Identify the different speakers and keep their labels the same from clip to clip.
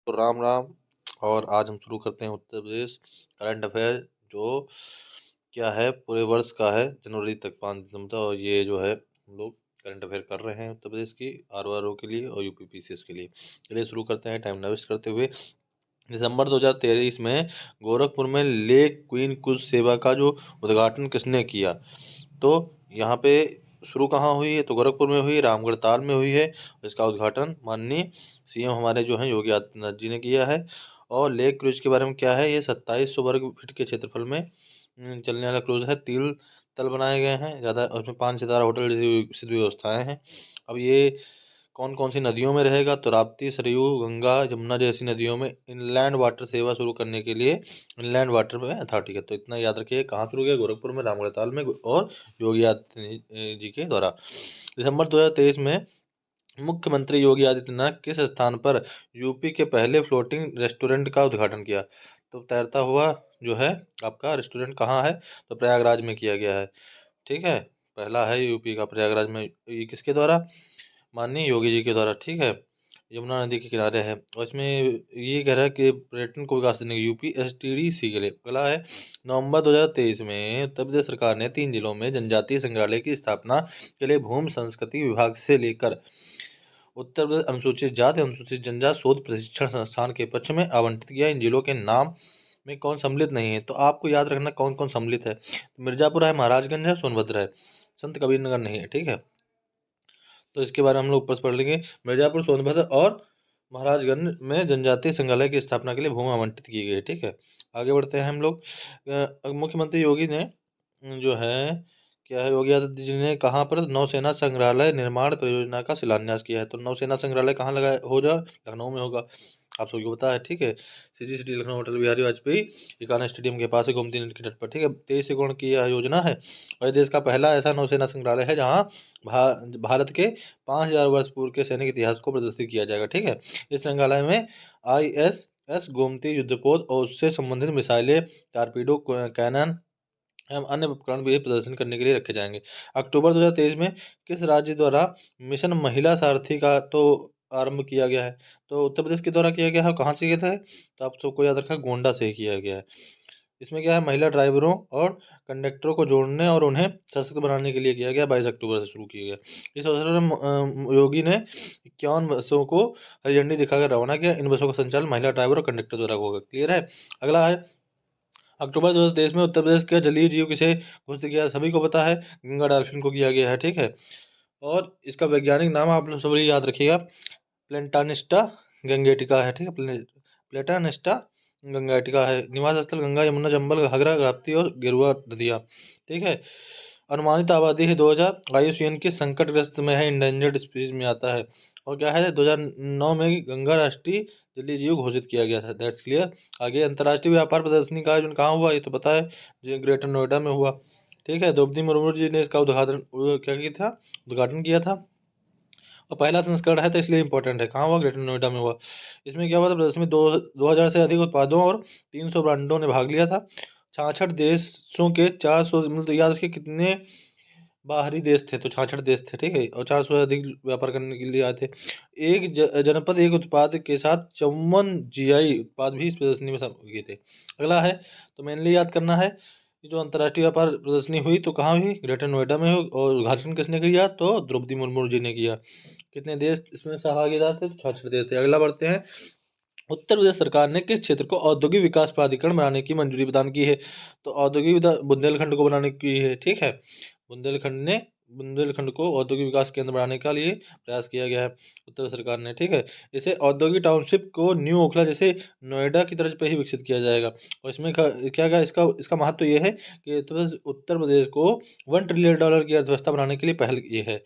Speaker 1: तो राम राम। और आज हम शुरू करते हैं उत्तर प्रदेश करंट अफेयर, जो क्या है पूरे वर्ष का है, जनवरी तक 5 दिसंबर तक। और ये जो है हम लोग करंट अफेयर कर रहे हैं उत्तर प्रदेश की आर के लिए और यूपीपीसीएस के लिए। चलिए शुरू करते हैं टाइम न वेस्ट करते हुए। दिसंबर 2023 में गोरखपुर में लेक क्वीन क्रूज सेवा का जो उद्घाटन किसने किया? तो यहाँ पे शुरू कहाँ हुई है? तो गोरखपुर में हुई, रामगढ़ ताल में हुई है। इसका उद्घाटन माननीय सीएम हमारे जो हैं योगी आदित्यनाथ जी ने किया है। और लेक क्रूज के बारे में क्या है? ये 2700 वर्ग फीट के क्षेत्रफल में चलने वाला क्रूज है। 3 तल बनाए गए हैं, ज़्यादा उसमें 5 सितारा होटल जैसी विकसित व्यवस्थाएं हैं। अब ये कौन कौन सी नदियों में रहेगा? तो राप्ती, सरयू, गंगा, जमुना जैसी नदियों में इनलैंड वाटर सेवा शुरू करने के लिए इनलैंड वाटर में अथॉरिटी है। तो इतना याद रखिए, कहाँ शुरू किया? गोरखपुर में, रामगढ़ ताल में और योगी आदित्यनाथ जी के द्वारा। दिसंबर 2023 में मुख्यमंत्री योगी आदित्यनाथ किस स्थान पर यूपी के पहले फ्लोटिंग रेस्टोरेंट का उद्घाटन किया? तो तैरता हुआ जो है आपका रेस्टोरेंट कहाँ है? तो प्रयागराज में किया गया है। ठीक है, पहला है यूपी का प्रयागराज में। ये किसके द्वारा? माननीय योगी जी के द्वारा। ठीक है, यमुना नदी के किनारे है। और इसमें ये कह रहा है कि पर्यटन को विकास देने की यूपी एसटीडीसी के लिए अगला है। नवंबर 2023 में उत्तर प्रदेश सरकार ने 3 जिलों में जनजातीय संग्रहालय की स्थापना के लिए भूमि संस्कृति विभाग से लेकर उत्तर प्रदेश अनुसूचित जाति अनुसूचित जनजाति शोध प्रशिक्षण संस्थान के पक्ष में आवंटित किया। इन जिलों के नाम में कौन सम्मिलित नहीं है? तो आपको याद रखना कौन कौन सम्मिलित है। तो मिर्जापुर है, महाराजगंज है, सोनभद्र है, संत कबीर नगर नहीं है। ठीक है, तो इसके बारे में हम लोग ऊपर से पढ़ लेंगे। मिर्जापुर, सोनभद्र और महाराजगंज में जनजातीय संग्रहालय की स्थापना के लिए भूमि आवंटित की गई है। ठीक है, आगे बढ़ते हैं हम लोग। मुख्यमंत्री योगी ने जो है क्या है, योगी आदित्य जी ने कहाँ पर नौसेना संग्रहालय निर्माण परियोजना का शिलान्यास किया है? तो नौसेना संग्रहालय कहाँ लगा होगा? लखनऊ में होगा, आप सबको पता है। ठीक है, CG city Lucknow, Atal Bihari Vajpayee Ekana stadium के पास है, गोमती नदी के तट पर। ठीक है, 23 एकड़ की यह योजना है और ये देश का पहला ऐसा नौसेना संग्रहालय है जहाँ भारत के 5000 वर्ष पूर्व के सैनिक इतिहास को प्रदर्शित किया जाएगा। ठीक है, इस संग्रहालय में ISS गोमती युद्धपोत और उससे संबंधित मिसाइलें, टारपीडो, कैनन एवं अन्य उपकरण भी प्रदर्शन करने के लिए रखे जाएंगे। अक्टूबर 2023 में किस राज्य द्वारा मिशन महिला सारथी का तो आरंभ किया गया है? तो उत्तर प्रदेश के द्वारा किया गया है। कहाँ से किया था? तो आप सबको याद रखा, गोंडा से ही किया गया है। इसमें क्या है, महिला ड्राइवरों और कंडक्टरों को जोड़ने और उन्हें सशक्त बनाने के लिए किया गया। 22 अक्टूबर से शुरू किया गया। इस अवसर पर योगी ने 51 बसों को हरी झंडी दिखाकर रवाना किया। इन बसों का संचालन महिला ड्राइवर और कंडक्टर द्वारा होगा। क्लियर है। अगला है, अक्टूबर 2023 में उत्तर प्रदेश का जलीय जीव किसे घोषित किया? सभी को पता है, गंगा डॉल्फिन को किया गया है। ठीक है, और इसका वैज्ञानिक नाम आप लोग सभी याद रखिएगा, प्लेटानिस्टा गंगेटिका है। ठीक है, प्लेटानिस्टा गंगेटिका है। निवास स्थल गंगा, यमुना, चंबल, घाघरा, राप्ती और गेरुआ नदियाँ। ठीक है, अनुमानित आबादी है 2000। IUCN के संकटग्रस्त में है, इंडेंजर्ड स्पीशीज में आता है। और क्या है, 2009 में गंगा राष्ट्रीय जलीय जीव घोषित किया गया था। That's clear. आगे, अंतर्राष्ट्रीय व्यापार प्रदर्शनी का आयोजन कहाँ हुआ? ये तो पता है, जो ग्रेटर नोएडा में हुआ। ठीक है, द्रौपदी मुर्मू जी ने इसका क्या किया था? उद्घाटन किया था। और पहला संस्करण है तो इसलिए इंपॉर्टेंट है। कहाँ हुआ? ग्रेटर नोएडा में हुआ। इसमें क्या हुआ था? प्रदर्शनी में 2000 से अधिक उत्पादों और 300 ब्रांडों ने भाग लिया था। 66 देशों के 400, मतलब याद रखिए कितने बाहरी देश थे, तो 66 देश थे। ठीक है, और 400 से अधिक व्यापार करने के लिए आए थे। एक जनपद एक उत्पाद के साथ 54 GI उत्पाद भी इस प्रदर्शनी में किए थे। अगला है, तो मेनली याद करना है, ये जो अंतर्राष्ट्रीय व्यापार प्रदर्शनी हुई तो कहाँ हुई? ग्रेटर नोएडा में हुई। और उद्घाटन किसने किया? तो द्रौपदी मुर्मू जी ने किया। कितने देश इसमें सहभागीदार थे? तो 66 देश थे। अगला बढ़ते हैं, उत्तर प्रदेश सरकार ने किस क्षेत्र को औद्योगिक विकास प्राधिकरण बनाने की मंजूरी प्रदान की है? तो बुंदेलखंड को बनाने की है। ठीक है, बुंदेलखंड को औद्योगिक विकास केंद्र बनाने के लिए प्रयास किया गया है उत्तर सरकार ने। ठीक है, इसे औद्योगिक टाउनशिप को न्यू ओखला जैसे नोएडा की तर्ज पर ही विकसित किया जाएगा। और इसमें क्या क्या इसका इसका महत्व ये है कि उत्तर प्रदेश को $1 ट्रिलियन की अर्थव्यवस्था बनाने के लिए पहल ये है।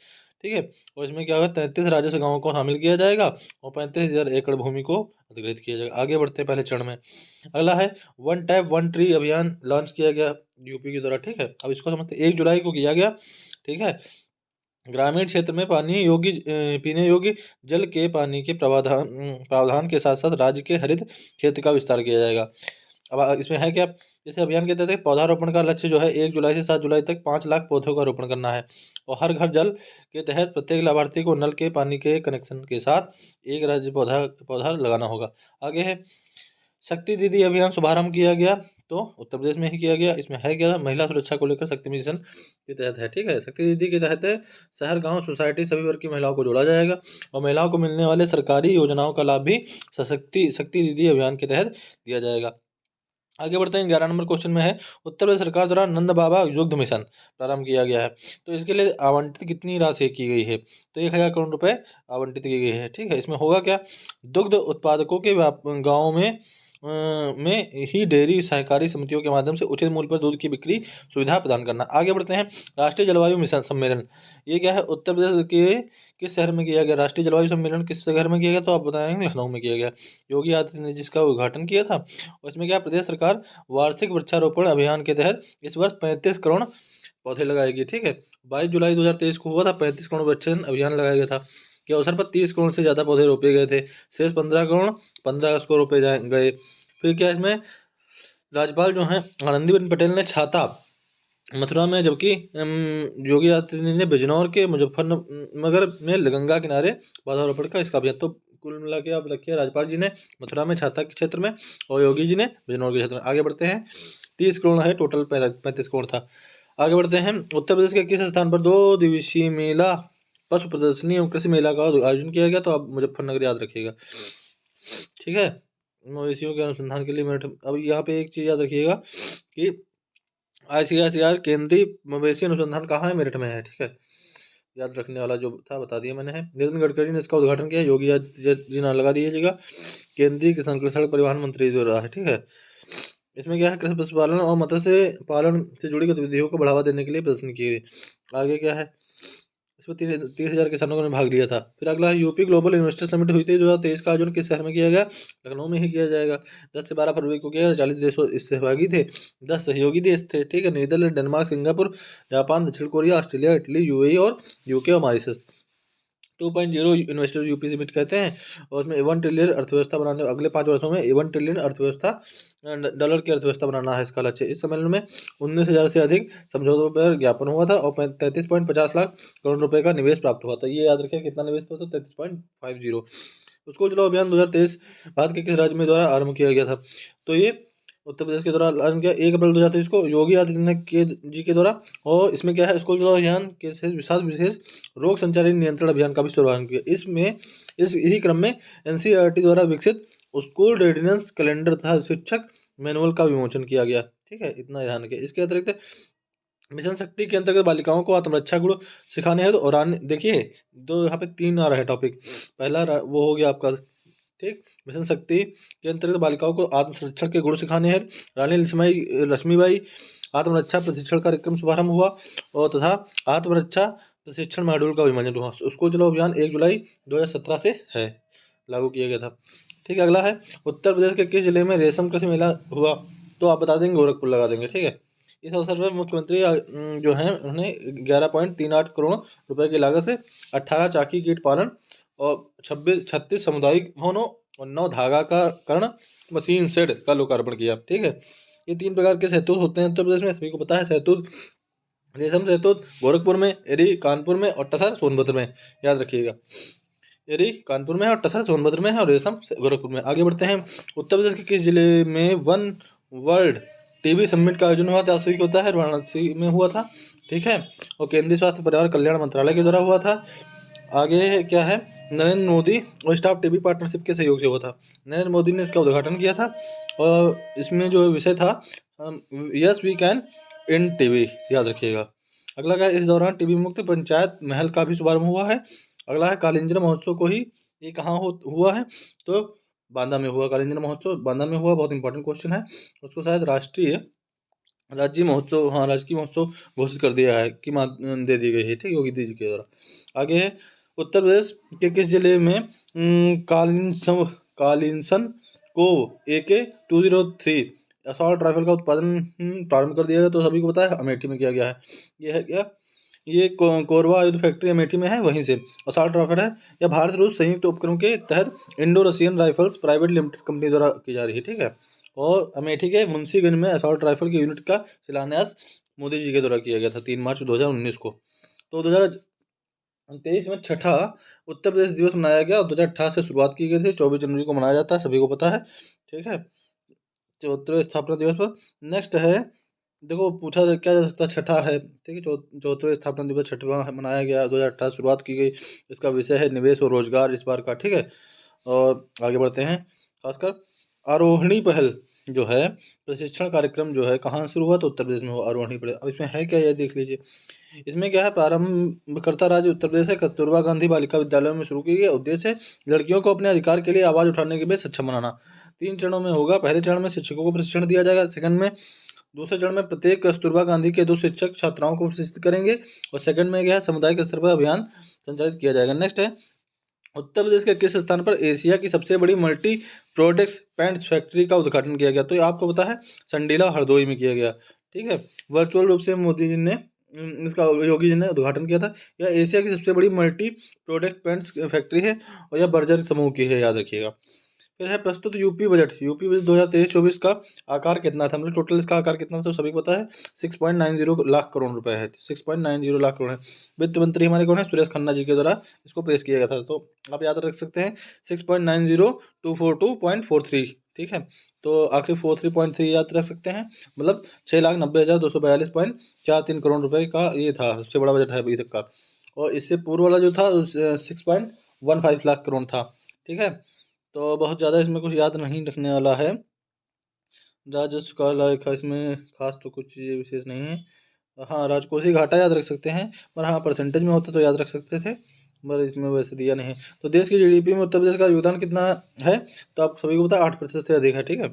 Speaker 1: ठीक है, और इसमें क्या होगा, 33 राजस्व गाँवों को शामिल किया जाएगा और 35,000 एकड़ भूमि को अधिग्रहित किया जाएगा। आगे बढ़ते हैं पहले चरण में। अगला है, वन टैप वन ट्री अभियान लॉन्च किया गया यूपी के द्वारा। ठीक है, अब इसको समझते हैं। 1 जुलाई को किया गया। ठीक है, ग्रामीण क्षेत्र में पीने योग्य जल के पानी के प्रावधान के साथ साथ राज्य के हरित क्षेत्र का विस्तार किया जाएगा। अब इसमें है क्या, इस अभियान के तहत पौधारोपण का लक्ष्य जो है 1 जुलाई से 7 जुलाई तक 5 लाख पौधों का रोपण करना है। और हर घर जल के तहत प्रत्येक लाभार्थी को नल के पानी के कनेक्शन के साथ एक राज्य पौधा पौधा लगाना होगा। आगे है शक्ति दीदी अभियान शुभारंभ किया गया, तो उत्तर प्रदेश में ही किया गया। इसमें है क्या, महिला सुरक्षा को लेकर शक्ति मिशन के तहत है। ठीक है, शक्ति दीदी के तहत शहर गांव सोसाइटी सभी वर्ग की महिलाओं को जोड़ा जाएगा और महिलाओं को मिलने वाले सरकारी योजनाओं का लाभ भी शक्ति दीदी अभियान के तहत दिया जाएगा। आगे बढ़ते हैं, 11 नंबर क्वेश्चन में है उत्तर प्रदेश सरकार द्वारा नंद बाबा युद्ध मिशन प्रारंभ किया गया है, तो इसके लिए आवंटित कितनी राशि की गई है, तो 1,000 करोड़ रुपए आवंटित की गई है। ठीक है, इसमें होगा क्या, दुग्ध उत्पादकों के गाँव में ही डेयरी सहकारी समितियों के माध्यम से उचित मूल्य पर दूध की बिक्री सुविधा प्रदान करना। आगे बढ़ते हैं, राष्ट्रीय जलवायु मिशन सम्मेलन, ये क्या है, उत्तर प्रदेश के किस शहर में किया गया, राष्ट्रीय जलवायु सम्मेलन किस शहर में किया गया, तो आप बताएंगे लखनऊ में किया गया। योगी आदित्यनाथ ने जिसका उद्घाटन किया था। और इसमें क्या, प्रदेश सरकार वार्षिक वृक्षारोपण अभियान के तहत इस वर्ष 35 करोड़ पौधे लगाएगी। ठीक है, 22 जुलाई 2023 को हुआ था 35 करोड़ वृक्षारोपण अभियान लगाया गया था के अवसर पर 30 करोड़ से ज़्यादा पौधे रोपे गए थे। शेष 15 करोड़ 15 अगस्त को रोपे गए। फिर क्या, इसमें राज्यपाल जो हैं आनंदीबेन पटेल ने छाता मथुरा में, जबकि योगी आदित्यनाथ ने बिजनौर के मुजफ्फरनगर में गंगा किनारे पौधारोपण का इसका अभियान। तो कुल मिला के आप रखिए, राज्यपाल जी ने मथुरा में छाता के क्षेत्र में और योगी जी ने बिजनौर के क्षेत्र में। आगे बढ़ते हैं, 30 करोड़ है टोटल, 35 करोड़ था। आगे बढ़ते हैं, उत्तर प्रदेश के किस स्थान पर 2 दिवसीय मेला पशु प्रदर्शनी एवं कृषि मेला का आयोजन किया गया, तो आप मुजफ्फरनगर याद रखिएगा। ठीक है, मवेशियों के अनुसंधान के लिए मेरठ। अब यहाँ पे एक चीज़ याद रखिएगा कि ICAR केंद्रीय मवेशी अनुसंधान कहाँ है, मेरठ में है। ठीक है, याद रखने वाला जो था बता दिया मैंने है। नितिन गडकरी ने इसका उद्घाटन किया, योगी आदित्यनाथ जी ना लगा दीजिएगा, केंद्रीय किसान सड़क परिवहन मंत्री जो रहा है। ठीक है, इसमें क्या है, कृषि पशुपालन और मत्स्य पालन से जुड़ी गतिविधियों को बढ़ावा देने के लिए प्रदर्शन किए गए। आगे क्या है, इसमें 30,000 किसानों ने भाग लिया था। फिर अगला है, यूपी ग्लोबल इन्वेस्टर समिट हुई थी 2023 का आयोजन किस शहर में किया गया, लखनऊ में ही किया जाएगा। 10 से 12 फरवरी को किया गया, 40 देश इससे सहभागी थे, 10 सहयोगी देश थे। ठीक है, नीदरलैंड, डेनमार्क, सिंगापुर, जापान, दक्षिण कोरिया, ऑस्ट्रेलिया, इटली, UAE और UK और मॉरिशस। 2.0 इन्वेस्टर यूपी समिट कहते हैं, और उसमें 1 ट्रिलियन अर्थव्यवस्था बनाने, अगले 5 वर्षों में 1 ट्रिलियन अर्थव्यवस्था डॉलर की अर्थव्यवस्था बनाना है इसका लक्ष्य। इस सम्मेलन में 19,000 से अधिक समझौतों पर ज्ञापन हुआ था और 33.50 लाख करोड़ रुपए का निवेश प्राप्त हुआ था। ये याद रखें, कितना निवेश हुआ था, 33.50। स्कूल चलो अभियान 2023 भारत के किस राज्य में द्वारा आरंभ किया गया था, तो ये उत्तर प्रदेश के द्वारा आरंभ किया 1 अप्रैल 2023 को योगी आदित्यनाथ जी के द्वारा। और इसमें क्या है, स्कूल चलो अभियान के विशेष रोग संचारी नियंत्रण अभियान का भी शुभारंभ किया। इसमें इसी क्रम में NCERT द्वारा विकसित स्कूल रेडिनेंस कैलेंडर तथा शिक्षक मैनुअल का विमोचन किया गया। ठीक है, इतना ध्यान रखिए। इसके अतिरिक्त मिशन शक्ति के अंतर्गत बालिकाओं को आत्मरक्षा गुण सिखाने हैं, तो और देखिए दो यहाँ पे 3 आ रहा है टॉपिक। पहला वो हो गया आपका, ठीक, मिशन शक्ति के अंतर्गत बालिकाओं को आत्मरक्षा के गुण सिखाने हैं। रानी लक्ष्मीबाई आत्मरक्षा प्रशिक्षण कार्यक्रम शुभारंभ हुआ और तथा आत्मरक्षा प्रशिक्षण मॉड्यूल का विभाजन हुआ। उसको चलो अभियान 1 जुलाई 2017 से है, लागू किया गया था। ठीक है, अगला है, उत्तर प्रदेश के किस जिले में रेशम कृषि मेला हुआ, तो आप बता देंगे गोरखपुर लगा देंगे। ठीक है, इस अवसर पर मुख्यमंत्री जो हैं उन्होंने 11.38 करोड़ रुपए की लागत से 18 चाकी कीट पालन और 36 सामुदायिक भवनों और 9 धागा का कर्ण मशीन शेड का लोकार्पण किया। ठीक है, ये 3 प्रकार के सहतूत होते हैं उत्तर प्रदेश में, सभी को पता है। सहतूत, रेशम सहतूत गोरखपुर में, एरी कानपुर में और टसर सोनभद्र में, याद रखिएगा। एरी कानपुर में है और टसर सोनभद्र में है और रेशम गोरखपुर में। आगे बढ़ते हैं, उत्तर प्रदेश के किस जिले में वन वर्ल्ड TB समिट का आयोजन हुआ था, सभी को होता है, वाराणसी में हुआ था। ठीक है, और केंद्रीय स्वास्थ्य परिवार कल्याण मंत्रालय के द्वारा हुआ था। आगे क्या है, नरेंद्र मोदी और स्टाफ TB पार्टनरशिप के सहयोग से हुआ था। नरेंद्र मोदी ने इसका उद्घाटन किया था और इसमें जो विषय था yes we can in TB, याद रखिएगा। अगला क्या है, इस दौरान TB मुक्त पंचायत महल का भी शुभारंभ हुआ है। अगला है, कालिंजरा महोत्सव को ही ये कहाँ हुआ है, तो बांदा में हुआ। कालिंजरा महोत्सव बांदा में हुआ, बहुत इंपॉर्टेंट क्वेश्चन है। उसको शायद राज्य महोत्सव, हाँ राजकीय महोत्सव घोषित कर दिया है कि दे दी गई है, ठीक, योगी जी के द्वारा। आगे है, उत्तर प्रदेश के किस जिले में कालिंसन को AK-203 असॉल्ट राइफल का उत्पादन प्रारंभ कर दिया गया, तो सभी को पता है अमेठी में किया गया है। ये है क्या, ये कोरबा आयुध फैक्ट्री अमेठी में है, वहीं से असॉल्ट राइफल है। यह भारत रूस संयुक्त उपक्रम के तहत Indo Russian rifles private limited company द्वारा की जा रही है। ठीक है, और अमेठी के मुंशीगंज में असॉल्ट राइफल की यूनिट का शिलान्यास मोदी जी के द्वारा किया गया था 3 मार्च 2019 को। तो 2023 में छठा उत्तर प्रदेश दिवस मनाया गया और 2018 से शुरुआत की गई थी, 24 जनवरी को मनाया जाता है, सभी को पता है। ठीक है, 74वें स्थापना दिवस पर। नेक्स्ट है, देखो पूछा क्या जा सकता है, छठा है, ठीक है, 74वें स्थापना दिवस छठवां मनाया गया, 2018 शुरुआत की गई। इसका विषय है निवेश और रोजगार इस बार का। ठीक है, और आगे बढ़ते हैं। खासकर आरोहणी पहल जो है, प्रशिक्षण कार्यक्रम जो है कहाँ शुरू हुआ, तो उत्तर प्रदेश में हुआ आरोहणी पहल। अब इसमें है क्या, ये देख लीजिए। इसमें क्या है, प्रारंभकर्ता राज्य उत्तर प्रदेश है, कस्तूरबा गांधी बालिका विद्यालय में शुरू की गई। उद्देश्य है लड़कियों को अपने अधिकार के लिए आवाज उठाने के लिए सक्षम बनाना। 3 चरणों में होगा। पहले चरण में शिक्षकों को प्रशिक्षण दिया जाएगा, सेकंड में, दूसरे चरण में प्रत्येक कस्तूरबा गांधी के 2 शिक्षक छात्राओं को प्रशिक्षित करेंगे, और सेकंड में क्या है, सामुदायिक स्तर पर अभियान संचालित किया जाएगा। नेक्स्ट है, उत्तर प्रदेश के किस स्थान पर एशिया की सबसे बड़ी मल्टी प्रोडक्ट्स पैंट्स फैक्ट्री का उद्घाटन किया गया, तो ये आपको पता है संडीला हरदोई में किया गया। ठीक है, वर्चुअल रूप से मोदी जी ने इसका योगी जी ने उद्घाटन किया था। यह एशिया की सबसे बड़ी मल्टी प्रोडक्ट पेंट्स फैक्ट्री है, और यह बर्जर समूह की है, याद रखिएगा। फिर है प्रस्तुत यूपी बजट। यूपी बजट 2023-24 का आकार कितना था, मतलब टोटल इसका आकार कितना था, तो सभी को पता है 6.90 लाख करोड़ रुपए है। 6.90 लाख करोड़ है। वित्त मंत्री हमारे कौन है, सुरेश खन्ना जी के द्वारा इसको पेश किया गया था। तो आप याद रख सकते हैं 6.90,242.43। ठीक है, तो आखिर 43.3 याद रख सकते हैं, मतलब 6,90,242.43 करोड़ रुपए का ये था, सबसे बड़ा बजट है अभी तक का। और इससे पूर्व वाला जो था 6.15 लाख करोड़ था। ठीक है, तो बहुत ज़्यादा इसमें कुछ याद नहीं रखने वाला है। राजस्व का लेखा इसमें खास तो कुछ चीज़ें विशेष नहीं है। हाँ, राजकोषीय घाटा याद रख सकते हैं, पर हाँ परसेंटेज में होता तो याद रख सकते थे, पर इसमें वैसे दिया नहीं है। तो देश की जीडीपी में उत्तर प्रदेश का योगदान कितना है, तो आप सभी को पता है 8% से अधिक है। ठीक है,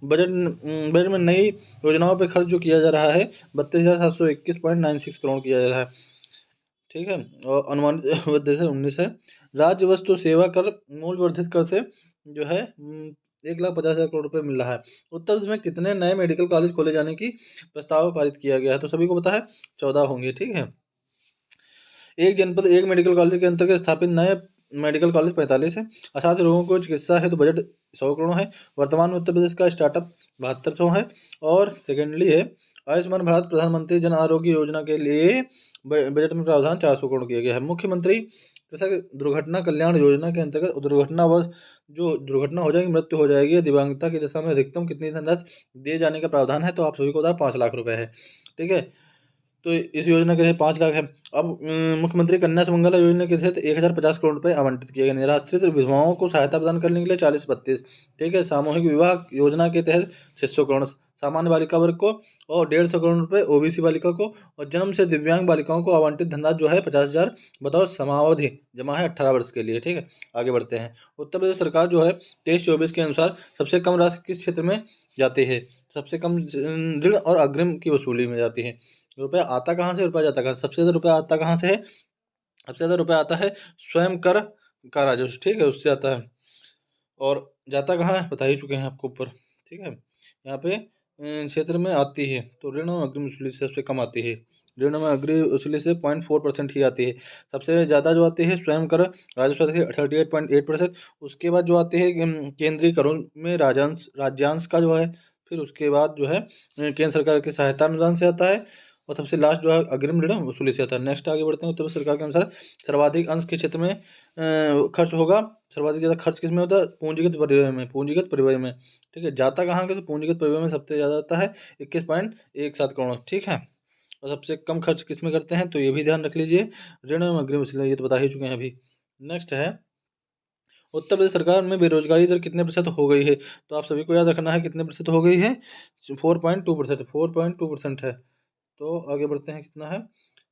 Speaker 1: बजट में नई योजनाओं पर खर्च जो किया जा रहा है 32,721.96 करोड़ किया जा रहा है। ठीक है, और अनुमानित वृद्धि से 19 है। राज्य वस्तु सेवा कर मूल्य वर्धित कर से जो है 1,50,000 करोड़ रुपए मिल रहा है। उत्तर प्रदेश में कितने नए मेडिकल कॉलेज खोले जाने की प्रस्ताव पारित किया गया है, तो सभी को पता है 14 होंगे। ठीक है, एक जनपद एक मेडिकल कॉलेज के अंतर्गत स्थापित नए मेडिकल कॉलेज 45 है। असाध्य रोगों को चिकित्सा हेतु बजट 100 करोड़ है। वर्तमान में उत्तर प्रदेश का स्टार्टअप 7200 है। और सेकेंडली है, आयुष्मान भारत प्रधानमंत्री जन आरोग्य योजना के लिए बजट में प्रावधान 400 करोड़ किया गया है। मुख्यमंत्री कृषक दुर्घटना कल्याण योजना के अंतर्गत दुर्घटना व जो दुर्घटना हो जाएगी, मृत्यु हो जाएगी या दिव्यांगता की दशा में अधिकतम कितनी धनराशि दिए जाने का प्रावधान है, तो आप सभी को पता है 5 लाख रुपए है। ठीक है, तो इस योजना के लिए 5 लाख है। अब मुख्यमंत्री कन्या सुमंगला योजना के तहत 1,050 करोड़ रुपए आवंटित किए गए। निराश्रित विधवाओं को सहायता प्रदान करने के लिए 40-32। ठीक है, सामूहिक विवाह योजना के तहत 600 करोड़ सामान्य बालिका वर्ग को, और 150 करोड़ रुपए ओबीसी बालिका को, और जन्म से दिव्यांग बालिकाओं को आवंटित धनराशि जो है 50,000 बतौर समावधि जमा है 18 वर्ष के लिए। ठीक है, आगे बढ़ते हैं। उत्तर प्रदेश सरकार जो है 23-24 के अनुसार सबसे कम राशि किस क्षेत्र में जाती है, सबसे कम ऋण और अग्रिम की वसूली में जाती है। रुपया आता कहाँ से, रुपया जाता कहाँ से, सबसे ज़्यादा रुपया आता कहाँ से है, सबसे ज़्यादा रुपया आता है स्वयं कर का राजस्व। ठीक है, उससे आता है। और जाता कहाँ है, बता ही चुके हैं आपको ऊपर। ठीक है, यहाँ पे क्षेत्र में आती है, तो ऋण और अग्रिम वसूली से सबसे कम आती है। ऋण में अग्रिम वसूली से 0.4% ही आती है। सबसे ज़्यादा जो आती है स्वयं कर राजस्व आती है 38.8%। उसके बाद जो आते हैं केंद्रीय करों में राज्यांश का जो है, फिर उसके बाद जो है केंद्र सरकार की सहायता अनुदान से आता है, और सबसे लास्ट जो है अग्रिम ऋण वसूली से आता है। नेक्स्ट आगे बढ़ते हैं। उत्तर प्रदेश सरकार के अनुसार सर्वाधिक अंश के क्षेत्र में खर्च होगा। सर्वाधिक ज़्यादा खर्च किस में होता है, पूंजीगत परिव्यय में, पूंजीगत परिव्यय में। ठीक है, जाता कहाँ के, तो पूंजीगत परिव्यय में सबसे ज़्यादा आता है 21.17 करोड़। ठीक है, और सबसे कम खर्च किस में करते हैं, तो ये भी ध्यान रख लीजिए, ऋण एवं अग्रिम वसूली, ये तो बता ही चुके हैं अभी। नेक्स्ट है, उत्तर प्रदेश सरकार में बेरोजगारी दर कितने प्रतिशत हो गई है, तो आप सभी को याद रखना है कितने प्रतिशत हो गई है, 4.2%। 4.2% है। तो आगे बढ़ते हैं, कितना है,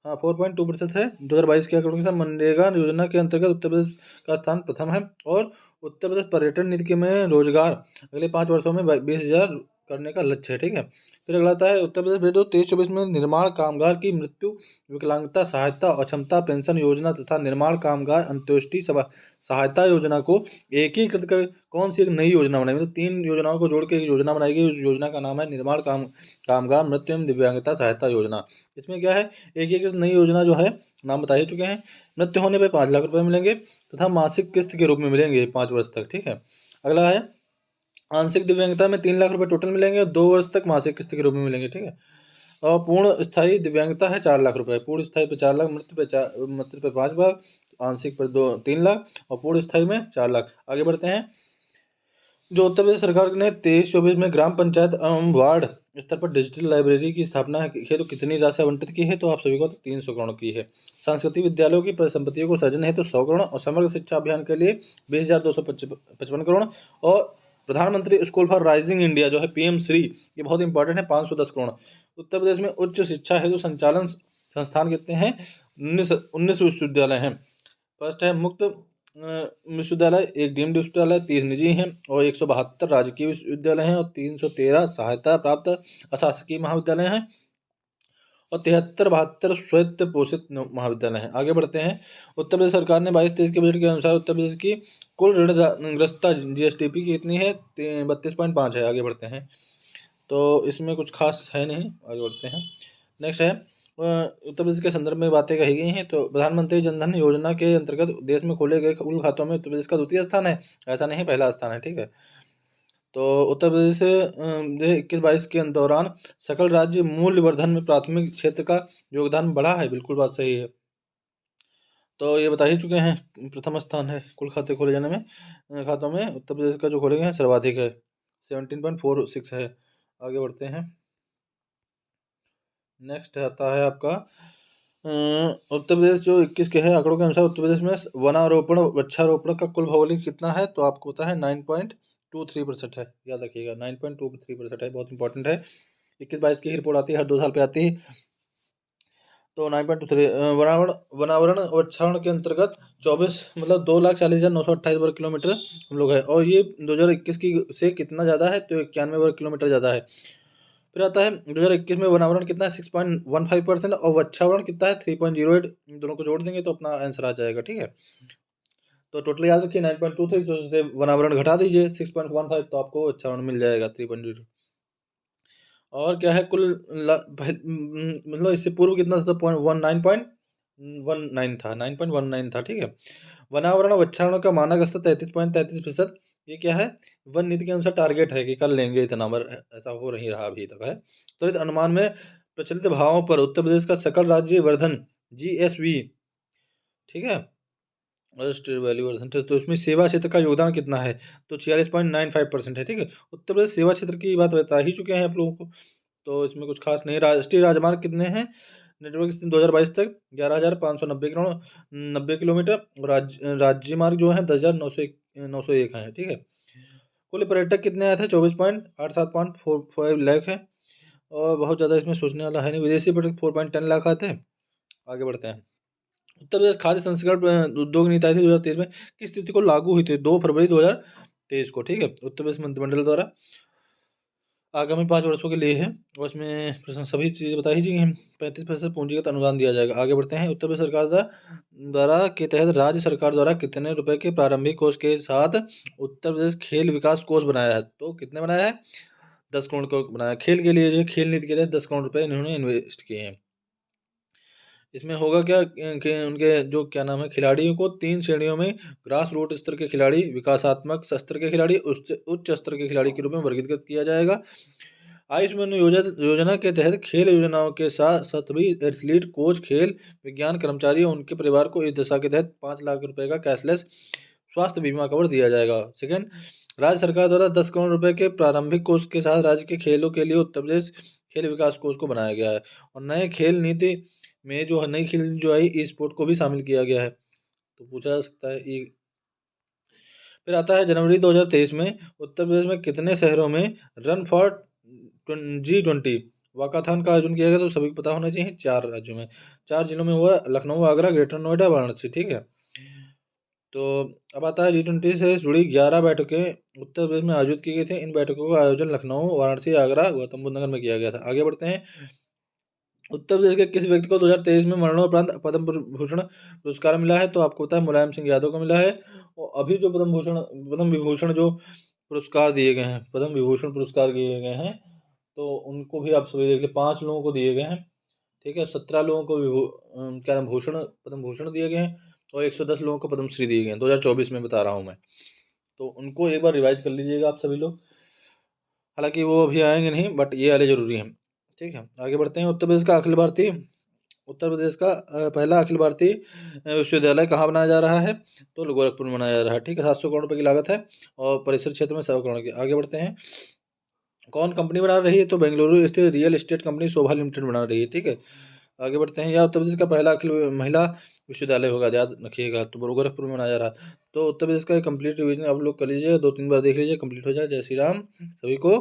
Speaker 1: हाँ 4.2% है। 2022 के आंकड़ों के साथ मनरेगा योजना के अंतर्गत उत्तर प्रदेश का स्थान प्रथम है। और उत्तर प्रदेश पर्यटन नीति के में रोजगार अगले 5 वर्षों में 20,000 करने का लक्ष्य है। ठीक है, फिर अगला आता है उत्तर प्रदेश बजट 23-24 में निर्माण कामगार की मृत्यु विकलांगता सहायता अक्षमता पेंशन योजना तथा निर्माण कामगार अंत्योष्टि सहायता योजना को एकीकृत कर कौन सी एक नई योजना बनाई, मतलब 3 योजनाओं को जोड़ के एक योजना बनाई गई। उस योजना का नाम है निर्माण कामगार मृत्यु एवं दिव्यांगता सहायता योजना। इसमें क्या है, एक नई योजना जो है, नाम बता ही चुके हैं। मृत्यु होने पर 5 लाख रुपए मिलेंगे तथा मासिक किस्त के रूप में मिलेंगे 5 वर्ष तक। ठीक है, अगला है आंशिक दिव्यांगता में 3 लाख रुपए टोटल मिलेंगे और 2 वर्ष तक मासिक किस्त के रूप में मिलेंगे, ठीक है। और पूर्ण स्थायी दिव्यांगता है 4 लाख रुपए, पूर्ण स्थायी पे 4 लाख, मृत्यु पे 5 लाख, आंशिक पर 3 लाख और पूर्ण स्थायी में 4 लाख। आगे बढ़ते हैं। जो उत्तर प्रदेश सरकार ने 23-24 में ग्राम पंचायत एवं वार्ड स्तर पर डिजिटल लाइब्रेरी की स्थापना हेतु कितनी राशि आवंटित की है, तो आप सभी को 300 करोड़ की है। सांस्कृतिक विद्यालयों की परिसंपत्तियों को सृजन हेतु 100 करोड़ और समग्र शिक्षा अभियान के लिए 20,255 करोड़ और प्रधानमंत्री स्कूल फॉर राइजिंग इंडिया जो है पीएम श्री, ये बहुत इंपॉर्टेंट है, 510 करोड़। उत्तर प्रदेश में उच्च शिक्षा हेतु संचालन संस्थान कितने हैं, 19 विश्वविद्यालय हैं। फर्स्ट है मुक्त विश्वविद्यालय, एक डीम्ड विश्वविद्यालय, 30 निजी हैं और 172 राजकीय विश्वविद्यालय हैं और 313 सहायता प्राप्त अशासकीय महाविद्यालय हैं और 73-72 स्वायत्त पोषित महाविद्यालय हैं। आगे बढ़ते हैं। उत्तर प्रदेश सरकार ने 22-23 के बजट के अनुसार उत्तर प्रदेश की कुल ऋणग्रस्तता जीएसडीपी की कितनी है, 32.5 है। आगे बढ़ते हैं। तो इसमें कुछ खास है नहीं, आगे बढ़ते हैं। नेक्स्ट है उत्तर प्रदेश के संदर्भ में बातें कही गई हैं। तो प्रधानमंत्री जनधन योजना के अंतर्गत देश में खोले गए कुल खातों में उत्तर प्रदेश का द्वितीय स्थान है, ऐसा नहीं पहला स्थान है, ठीक है। तो उत्तर प्रदेश से 21-22 के दौरान सकल राज्य मूल्य वर्धन में प्राथमिक क्षेत्र का योगदान बढ़ा है, बिल्कुल बात सही है। तो ये बता ही चुके हैं, प्रथम स्थान है कुल खाते खोले जाने में, खातों में उत्तर प्रदेश का जो खोले गए हैं सर्वाधिक है, 17.46 है। आगे बढ़ते हैं। नेक्स्ट आता है आपका उत्तर प्रदेश जो 21 के है आंकड़ों के अनुसार उत्तर प्रदेश में वनारोपण वृक्षारोपण का कुल भौगोलिक कितना है, तो आपको पता है 9.23% है, याद रखिएगा 9.23% है, बहुत इंपॉर्टेंट है। 21-22 की रिपोर्ट आती है, हर 2 साल पे आती है। तो 9.23 वनावरण वृक्षारोपण के अंतर्गत 24 मतलब 2,40,928 वर्ग किलोमीटर हम लोग है और ये 2021 की से कितना ज़्यादा है, तो 91 वर्ग किलोमीटर ज़्यादा है। फिर आता है 2021 में वनावरण कितना है 6.15% और वृक्षावरण कितना है 3.08, दोनों को जोड़ देंगे तो अपना आंसर आ जाएगा, ठीक है। तो टोटल याद रखिए 9.23, तो उससे वनावरण घटा दीजिए 6.15, तो आपको वृक्षावरण मिल जाएगा 3.0। और क्या है कुल मतलब इससे पूर्व कितना था, 9.19 था, 9.19 था, ठीक है। वनावरण वृक्षावरण का मानक स्तर 33.33%। ये क्या है, वन नीति के अनुसार टारगेट है कि कर लेंगे इतना, पर ऐसा हो नहीं रहा अभी तक है। तो इस अनुमान में प्रचलित भावों पर उत्तर प्रदेश का सकल राज्य वर्धन जीएसवी, ठीक है, रजिस्टर्ड वैल्यू वर्धन, तो इसमें सेवा क्षेत्र का योगदान कितना है, तो 46.95% है, ठीक है। उत्तर प्रदेश सेवा क्षेत्र की बात बता ही चुके हैं आप लोगों को, तो इसमें कुछ खास नहीं। राष्ट्रीय राजमार्ग कितने हैं, नेटवर्क 2022 तक 11,590 किलोमीटर, राज्य मार्ग जो है 10,901 है, ठीक है। कुल पर्यटक कितने आए थे, 24.87 लाख है और बहुत ज़्यादा इसमें सोचने वाला है नहीं। विदेशी पर्यटक 4.10 लाख आए थे। आगे बढ़ते हैं। उत्तर प्रदेश खाद्य संस्करण उद्योग नीति आई थी 2023 में, किस तिथि को लागू हुई थी, 2 फरवरी 2023 को, ठीक है। उत्तर प्रदेश मंत्रिमंडल द्वारा आगामी 5 वर्षों के लिए है और इसमें सभी चीज़ें बताई गई हैं। 35% पूंजीगत अनुदान दिया जाएगा। आगे बढ़ते हैं। उत्तर प्रदेश सरकार द्वारा के तहत राज्य सरकार द्वारा कितने रुपए के प्रारंभिक कोष के साथ उत्तर प्रदेश खेल विकास कोष बनाया है, तो कितने बनाया है, 10 करोड़ का बनाया। खेल के लिए जो खेल नीति के तहत 10 करोड़ रुपए इन्होंने इन्वेस्ट किए हैं। इसमें होगा क्या कि उनके जो क्या नाम है, खिलाड़ियों को 3 श्रेणियों में ग्रास रूट स्तर के खिलाड़ी, विकासात्मक स्तर के खिलाड़ी, उच्च स्तर के खिलाड़ी के रूप में वर्गीकृत किया जाएगा। आयुष्मान योजना के तहत खेल योजनाओं के साथ सभी एथलीट, कोच, खेल विज्ञान कर्मचारी और उनके परिवार को इस दिशा के तहत 5 लाख रुपए का कैशलेस स्वास्थ्य बीमा कवर दिया जाएगा। सेकेंड, राज्य सरकार द्वारा 10 करोड़ रुपए के प्रारंभिक कोष के साथ राज्य के खेलों के लिए उत्तर प्रदेश खेल विकास कोष को बनाया गया है और नए खेल नीति में जो नई खेल जो आई ई स्पोर्ट को भी शामिल किया गया है, तो पूछा जा सकता है ये। फिर आता है जनवरी 2023 में उत्तर प्रदेश में कितने शहरों में रन फॉर G20 वाकाथॉन का आयोजन किया गया, तो सभी को पता होना चाहिए। 4 राज्यों में, 4 जिलों में हुआ, लखनऊ, आगरा, ग्रेटर नोएडा, वाराणसी, ठीक है। तो अब आता है G20 से जुड़ी 11 बैठकें उत्तर प्रदेश में आयोजित की गई थी। इन बैठकों का आयोजन लखनऊ, वाराणसी, आगरा, गौतम बुद्ध नगर में किया गया था। आगे बढ़ते हैं। उत्तर प्रदेश के किस व्यक्ति को 2023 में मरणोपरांत पद्म भूषण पुरस्कार मिला है, तो आपको पता है मुलायम सिंह यादव को मिला है। और अभी जो पद्म विभूषण जो पुरस्कार दिए गए हैं, पद्म विभूषण पुरस्कार दिए गए हैं, तो उनको भी आप सभी देख ले, 5 लोगों को दिए गए हैं, ठीक है। 17 लोगों को क्या नाम पद्म भूषण दिए गए हैं और 110 लोगों को पद्मश्री दिए गए हैं, 2024 में बता रहा हूँ मैं। तो उनको एक बार रिवाइज कर लीजिएगा आप सभी लोग। हालांकि वो अभी आएंगे नहीं, बट ये वाले जरूरी हैं। ठीक है, आगे बढ़ते हैं। उत्तर प्रदेश का पहला अखिल भारतीय विश्वविद्यालय कहाँ बनाया जा रहा है? तो गोरखपुर में बनाया जा रहा है। ठीक है, 700 करोड़ रुपए की लागत है और परिसर क्षेत्र में 100 करोड़ की। आगे बढ़ते हैं। कौन कंपनी बना रही है? तो बेंगलुरु स्थित रियल एस्टेट कंपनी शोभा लिमिटेड बना रही है। ठीक है, आगे बढ़ते हैं। यह उत्तर प्रदेश का पहला अखिल महिला विश्वविद्यालय होगा, याद रखिएगा। तो गोरखपुर में मनाया जा रहा है। तो उत्तर प्रदेश का कंप्लीट रिवीजन आप लोग कर लीजिए, 2-3 बार देख लीजिए, कंप्लीट हो जाए। जय श्री राम सभी को।